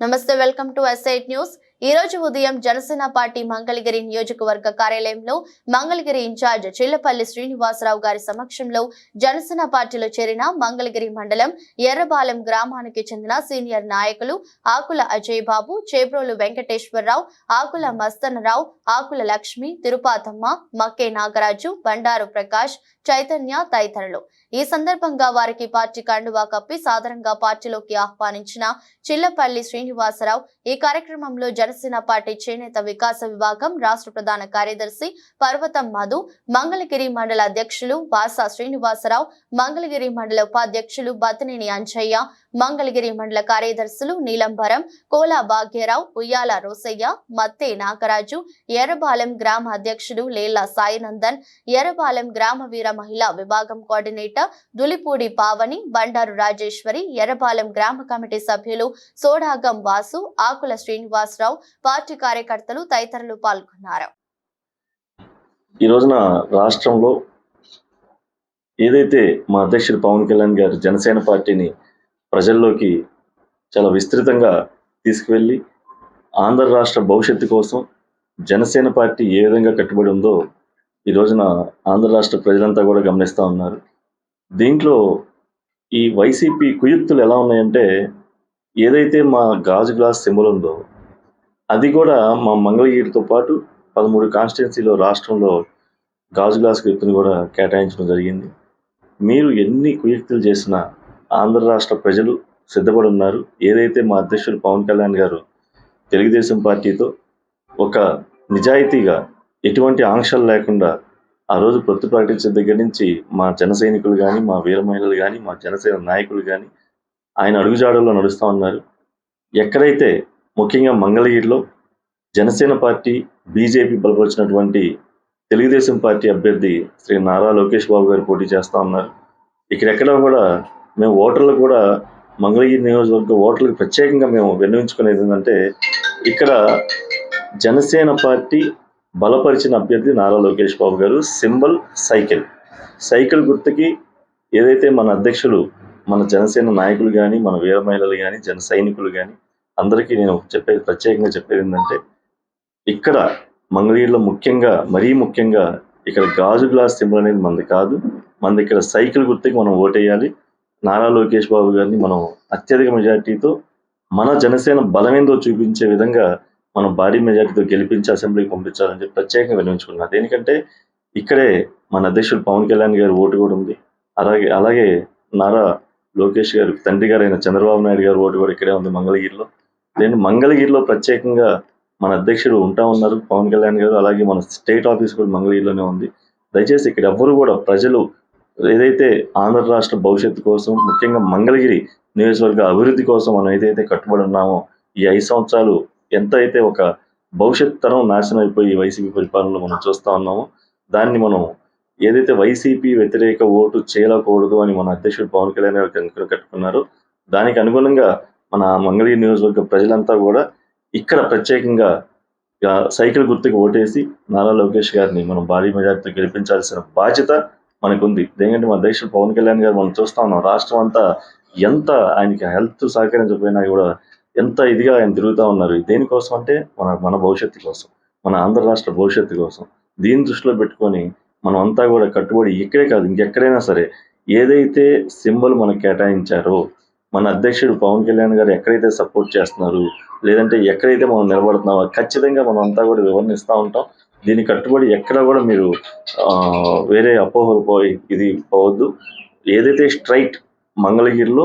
నమస్తే, welcome to ఎస్8 news. ఈ రోజు ఉదయం జనసేన పార్టీ మంగళగిరి నియోజకవర్గ కార్యాలయంలో మంగళగిరి ఇన్ఛార్జ్ చిల్లపల్లి శ్రీనివాసరావు గారి సమక్షంలో జనసేన పార్టీలో చేరిన మంగళగిరి మండలం ఎర్రబాలెం గ్రామానికి చెందిన సీనియర్ నాయకులు ఆకుల అజయ్ బాబు, చేబ్రోలు వెంకటేశ్వరరావు, ఆకుల మస్తనరావు, ఆకుల లక్ష్మి, తిరుపాతమ్మ, మక్కే నాగరాజు, బండారు ప్రకాష్, చైతన్య తదితరులు. ఈ సందర్భంగా వారికి పార్టీ కండువా కప్పి సాదరంగా పార్టీలోకి ఆహ్వానించిన చిల్లపల్లి శ్రీనివాసరావు ఈ కార్యక్రమంలో జనసేన పార్టీ చేనేత వికాస విభాగం రాష్ట్ర ప్రధాన కార్యదర్శి పర్వతం మధు, మంగళగిరి మండల అధ్యక్షులు వాసా శ్రీనివాసరావు, మంగళగిరి మండల ఉపాధ్యక్షులు బతినేని అంజయ్య, మంగళగిరి మండల కార్యదర్శులు నీలంబరం, కోలా భాగ్యరావు, ఉయ్యాల రోసయ్య, మత్తే నాగరాజు, ఎర్రబాలెం గ్రామ అధ్యక్షుడు లేలా సాయినందన్, ఎర్రబాలెం గ్రామ వీర మహిళా విభాగం కోఆర్డినేటర్ దులిపూడి పావని, బండారు రాజేశ్వరి, ఎర్రబాలెం గ్రామ కమిటీ సభ్యులు సోడాగం వాసు, ఆకుల శ్రీనివాసరావు, పార్టీ కార్యకర్తలు తదితరులు పాల్గొన్నారు. ఈ రోజున రాష్ట్రంలో ఏదైతే మా అధ్యక్షుడు పవన్ కళ్యాణ్ గారు జనసేన పార్టీని ప్రజల్లోకి చాలా విస్తృతంగా తీసుకువెళ్ళి ఆంధ్ర రాష్ట్ర భవిష్యత్తు కోసం జనసేన పార్టీ ఏ విధంగా కట్టుబడి ఉందో ఈ రోజున ఆంధ్ర రాష్ట్ర ప్రజలంతా కూడా గమనిస్తూ ఉన్నారు. దీంట్లో ఈ వైసీపీ కుయుక్తులు ఎలా ఉన్నాయంటే, ఏదైతే మా గాజు గ్లాస్ సింబల్ ఉందో అది కూడా మా మంగళగిరితో పాటు 13 కాన్స్టిట్యున్సీలో రాష్ట్రంలో గాజు గ్లాస్ గుర్తును కూడా కేటాయించడం జరిగింది. మీరు ఎన్ని కుయుక్తులు చేసినా ఆంధ్ర రాష్ట్ర ప్రజలు సిద్ధపడి ఉన్నారు. ఏదైతే మా అధ్యక్షుడు పవన్ కళ్యాణ్ గారు తెలుగుదేశం పార్టీతో ఒక నిజాయితీగా ఎటువంటి ఆంక్షలు లేకుండా ఆ రోజు పొత్తు ప్రకటించిన దగ్గర నుంచి మా జన సైనికులు కానీ, మా వీర మహిళలు కానీ, మా జనసేన నాయకులు కానీ ఆయన అడుగుజాడల్లో నడుస్తూ ఉన్నారు. ఎక్కడైతే ముఖ్యంగా మంగళగిరిలో జనసేన పార్టీ, బీజేపీ బలపరిచినటువంటి తెలుగుదేశం పార్టీ అభ్యర్థి శ్రీ నారా లోకేష్ బాబు గారు పోటీ చేస్తూ ఉన్నారు. ఇక్కడెక్కడ కూడా మేము ఓటర్లు కూడా మంగళగిరి నియోజకవర్గ ఓటర్లకు ప్రత్యేకంగా మేము విన్నవించుకునేది ఏంటంటే, ఇక్కడ జనసేన పార్టీ బలపరిచిన అభ్యర్థి నారా లోకేష్ బాబు గారు. సింబల్ సైకిల్ గుర్తుకి ఏదైతే మన అధ్యక్షులు, మన జనసేన నాయకులు కానీ, మన వీర మహిళలు కానీ, జన సైనికులు కానీ అందరికీ నేను ప్రత్యేకంగా చెప్పేది ఏంటంటే, ఇక్కడ మంగళగిరిలో మరీ ముఖ్యంగా ఇక్కడ గాజు గ్లాస్ సింబల్ అనేది మనది కాదు. మనది ఇక్కడ సైకిల్ గుర్తుకి మనం ఓటేయాలి. నారా లోకేష్ బాబు గారిని మనం అత్యధిక మెజార్టీతో మన జనసేన బలమేందో చూపించే విధంగా మనం భారీ మెజార్టీతో గెలిపించి అసెంబ్లీకి పంపించాలని చెప్పి ప్రత్యేకంగా విన్నవించుకున్నాను. దేనికంటే ఇక్కడే మన అధ్యక్షుడు పవన్ కళ్యాణ్ గారి ఓటు కూడా ఉంది. అలాగే నారా లోకేష్ గారు తండ్రి గారైన చంద్రబాబు నాయుడు గారి ఓటు కూడా ఇక్కడే ఉంది మంగళగిరిలో. మంగళగిరిలో ప్రత్యేకంగా మన అధ్యక్షుడు ఉంటా ఉన్నారు పవన్ కళ్యాణ్ గారు. అలాగే మన స్టేట్ ఆఫీస్ కూడా మంగళగిరిలోనే ఉంది. దయచేసి ఇక్కడ ఎవ్వరు కూడా ప్రజలు ఏదైతే ఆంధ్ర రాష్ట్ర భవిష్యత్తు కోసం, ముఖ్యంగా మంగళగిరి నియోజకవర్గ అభివృద్ధి కోసం మనం ఏదైతే కట్టుబడి ఉన్నామో, ఈ 5 సంవత్సరాలు ఎంత అయితే ఒక భవిష్యత్ తరం నాశనం అయిపోయి వైసీపీ పరిపాలనలో మనం చూస్తూ ఉన్నామో, దాన్ని మనం ఏదైతే వైసీపీ వ్యతిరేక ఓటు చేయకూడదు అని మన అధ్యక్షుడు పవన్ కళ్యాణ్ గారు కట్టుకున్నారో, దానికి అనుగుణంగా మన మంగళగిరి నియోజకవర్గ ప్రజలంతా కూడా ఇక్కడ ప్రత్యేకంగా సైకిల్ గుర్తుకు ఓటేసి నారా లోకేష్ గారిని మనం భారీ మెజార్టీతో గెలిపించాల్సిన బాధ్యత మనకుంది. ఎందుకంటే మా అధ్యక్షుడు పవన్ కళ్యాణ్ గారు మనం చూస్తా ఉన్నాం, రాష్ట్రం అంతా ఎంత ఆయనకి హెల్త్ సహకరించకపోయినా కూడా ఎంత ఇదిగా ఆయన తిరుగుతూ ఉన్నారు. దేనికోసం అంటే మన భవిష్యత్తు కోసం, మన ఆంధ్ర రాష్ట్ర భవిష్యత్తు కోసం. దీన్ని దృష్టిలో పెట్టుకొని మనం అంతా కూడా కట్టుబడి ఇక్కడే కాదు ఇంకెక్కడైనా సరే ఏదైతే సింబల్ మనకు కేటాయించారో, మన అధ్యక్షుడు పవన్ కళ్యాణ్ గారు ఎక్కడైతే సపోర్ట్ చేస్తున్నారు, లేదంటే ఎక్కడైతే మనం నిలబడుతున్నామో ఖచ్చితంగా మనం అంతా కూడా వివరణిస్తూ ఉంటాం. దీన్ని కట్టుబడి ఎక్కడ కూడా మీరు వేరే అపోహలు ఇది పోవద్దు. ఏదైతే స్ట్రైట్ మంగళగిరిలో